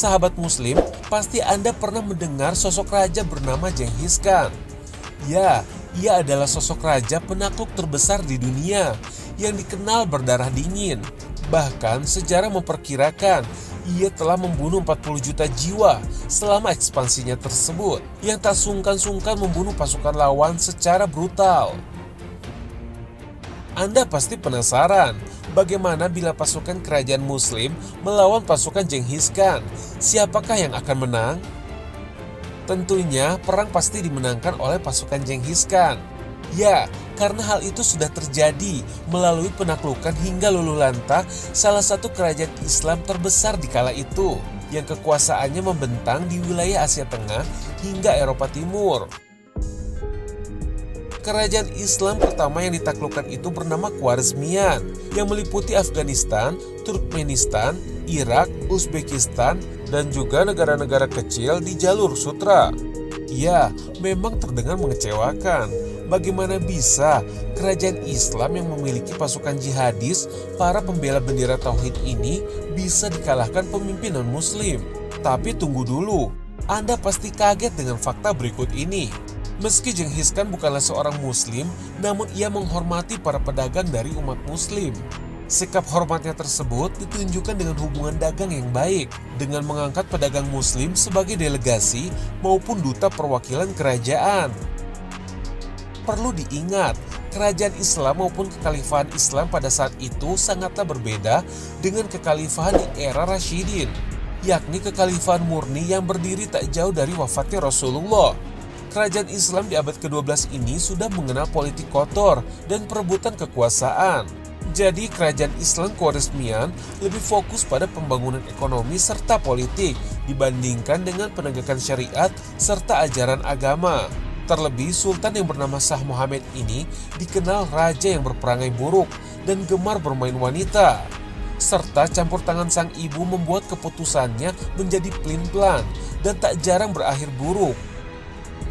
Sahabat Muslim, pasti Anda pernah mendengar sosok raja bernama Genghis Khan. Ya, ia adalah sosok raja penakluk terbesar di dunia yang dikenal berdarah dingin. Bahkan sejarah memperkirakan ia telah membunuh 40 juta jiwa selama ekspansinya tersebut, yang tak sungkan-sungkan membunuh pasukan lawan secara brutal. Anda pasti penasaran, bagaimana bila pasukan kerajaan Muslim melawan pasukan Genghis Khan? Siapakah yang akan menang? Tentunya perang pasti dimenangkan oleh pasukan Genghis Khan. Ya, karena hal itu sudah terjadi melalui penaklukan hingga luluhlantah salah satu kerajaan Islam terbesar di kala itu, yang kekuasaannya membentang di wilayah Asia Tengah hingga Eropa Timur. Kerajaan Islam pertama yang ditaklukkan itu bernama Khwarezmian, yang meliputi Afghanistan, Turkmenistan, Irak, Uzbekistan, dan juga negara-negara kecil di jalur sutra. Ya, memang terdengar mengecewakan. Bagaimana bisa kerajaan Islam yang memiliki pasukan jihadis, para pembela bendera tauhid ini bisa dikalahkan pemimpin non-muslim? Tapi tunggu dulu, Anda pasti kaget dengan fakta berikut ini. Meski Genghis Khan bukanlah seorang muslim, namun ia menghormati para pedagang dari umat muslim. Sikap hormatnya tersebut ditunjukkan dengan hubungan dagang yang baik, dengan mengangkat pedagang muslim sebagai delegasi maupun duta perwakilan kerajaan. Perlu diingat, kerajaan Islam maupun kekhalifahan Islam pada saat itu sangatlah berbeda dengan kekhalifahan di era Rasyidin, yakni kekhalifahan murni yang berdiri tak jauh dari wafatnya Rasulullah. Kerajaan Islam di abad ke-12 ini sudah mengenal politik kotor dan perebutan kekuasaan. Jadi kerajaan Islam Khwarezmian lebih fokus pada pembangunan ekonomi serta politik dibandingkan dengan penegakan syariat serta ajaran agama. Terlebih Sultan yang bernama Shah Muhammad ini dikenal raja yang berperangai buruk dan gemar bermain wanita. Serta campur tangan sang ibu membuat keputusannya menjadi pelin-pelan dan tak jarang berakhir buruk.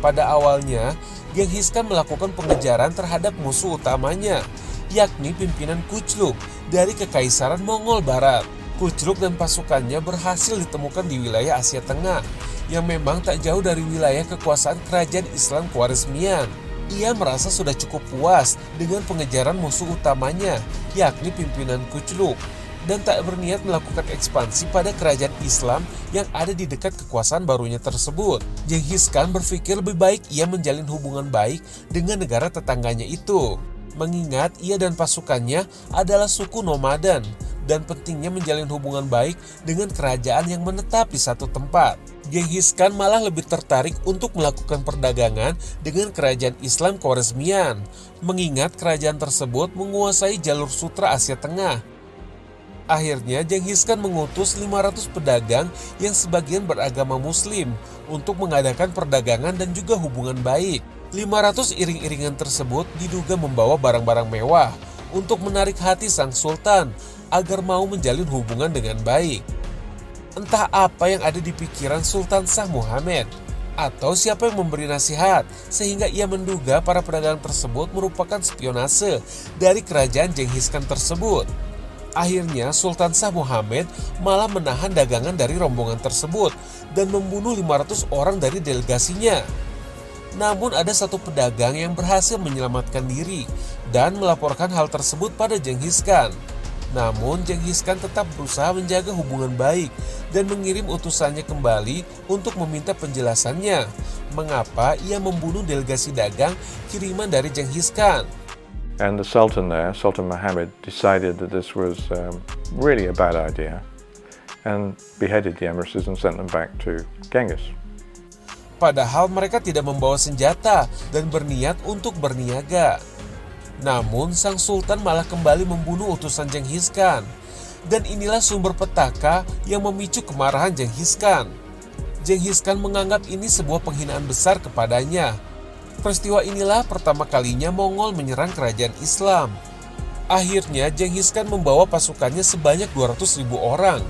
Pada awalnya, Genghis Khan melakukan pengejaran terhadap musuh utamanya, yakni pimpinan Kucluk dari Kekaisaran Mongol Barat. Kucluk dan pasukannya berhasil ditemukan di wilayah Asia Tengah, yang memang tak jauh dari wilayah kekuasaan kerajaan Islam Khwarezmian. Ia merasa sudah cukup puas dengan pengejaran musuh utamanya, yakni pimpinan Kucluk, dan tak berniat melakukan ekspansi pada kerajaan Islam yang ada di dekat kekuasaan barunya tersebut. Genghis Khan berpikir lebih baik ia menjalin hubungan baik dengan negara tetangganya itu, mengingat ia dan pasukannya adalah suku nomaden, dan pentingnya menjalin hubungan baik dengan kerajaan yang menetap di satu tempat. Genghis Khan malah lebih tertarik untuk melakukan perdagangan dengan kerajaan Islam Khwarezmian, mengingat kerajaan tersebut menguasai jalur sutra Asia Tengah. Akhirnya Genghis Khan mengutus 500 pedagang yang sebagian beragama muslim untuk mengadakan perdagangan dan juga hubungan baik. 500 iring-iringan tersebut diduga membawa barang-barang mewah untuk menarik hati sang sultan agar mau menjalin hubungan dengan baik. Entah apa yang ada di pikiran Sultan Shah Muhammad, atau siapa yang memberi nasihat sehingga ia menduga para pedagang tersebut merupakan spionase dari kerajaan Genghis Khan tersebut. Akhirnya Sultan Shah Muhammad malah menahan dagangan dari rombongan tersebut dan membunuh 500 orang dari delegasinya. Namun ada satu pedagang yang berhasil menyelamatkan diri dan melaporkan hal tersebut pada Genghis Khan. Namun Genghis Khan tetap berusaha menjaga hubungan baik dan mengirim utusannya kembali untuk meminta penjelasannya mengapa ia membunuh delegasi dagang kiriman dari Genghis Khan. And the Sultan there, Sultan Muhammad, decided that this was really a bad idea and beheaded the emissaries and sent them back to Genghis. Padahal mereka tidak membawa senjata dan berniat untuk berniaga. Namun sang sultan malah kembali membunuh utusan Genghis Khan. Dan inilah sumber petaka yang memicu kemarahan Genghis Khan. Genghis Khan menganggap ini sebuah penghinaan besar kepadanya. Peristiwa inilah pertama kalinya Mongol menyerang kerajaan Islam. Akhirnya Genghis Khan membawa pasukannya sebanyak 200.000 orang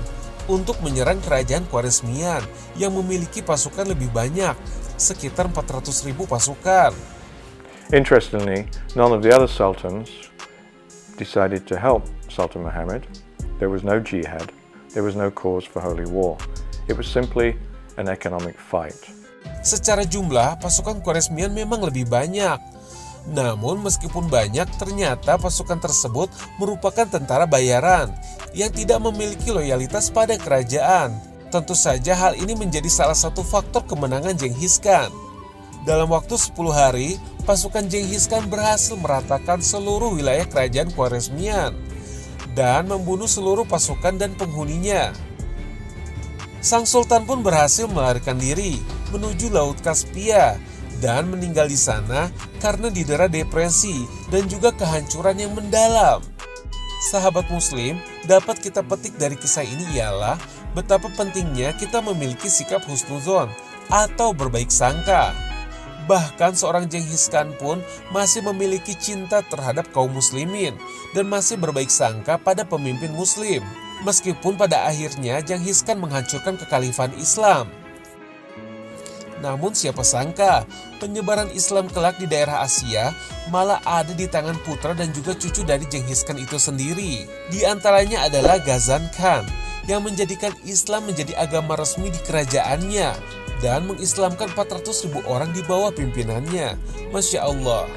untuk menyerang kerajaan Khwarezmian yang memiliki pasukan lebih banyak, sekitar 400.000 pasukan. Interestingly, none of the other sultans decided to help Sultan Muhammad. There was no jihad. There was no cause for holy war. It was simply an economic fight. Secara jumlah, pasukan Khwarezmian memang lebih banyak. Namun meskipun banyak, ternyata pasukan tersebut merupakan tentara bayaran yang tidak memiliki loyalitas pada kerajaan. Tentu saja hal ini menjadi salah satu faktor kemenangan Genghis Khan. Dalam waktu 10 hari, pasukan Genghis Khan berhasil meratakan seluruh wilayah kerajaan Khwarezmian dan membunuh seluruh pasukan dan penghuninya. Sang Sultan pun berhasil melarikan diri menuju Laut Kaspia dan meninggal di sana karena didera depresi dan juga kehancuran yang mendalam. Sahabat Muslim, dapat kita petik dari kisah ini ialah betapa pentingnya kita memiliki sikap husnuzon atau berbaik sangka. Bahkan seorang Genghis Khan pun masih memiliki cinta terhadap kaum muslimin dan masih berbaik sangka pada pemimpin muslim. Meskipun pada akhirnya Genghis Khan menghancurkan kekhalifan Islam. Namun siapa sangka penyebaran Islam kelak di daerah Asia malah ada di tangan putra dan juga cucu dari Genghis Khan itu sendiri. Di antaranya adalah Ghazan Khan yang menjadikan Islam menjadi agama resmi di kerajaannya dan mengislamkan 400.000 orang di bawah pimpinannya. Masya Allah.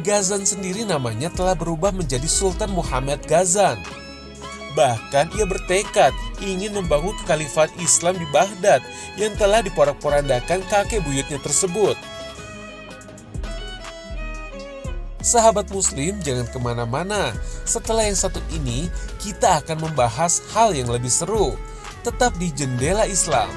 Ghazan sendiri namanya telah berubah menjadi Sultan Muhammad Ghazan. Bahkan ia bertekad ingin membangun kekhalifat Islam di Baghdad yang telah diporak-porandakan kakek buyutnya tersebut. Sahabat Muslim, jangan kemana-mana. Setelah yang satu ini, kita akan membahas hal yang lebih seru. Tetap di Jendela Islam.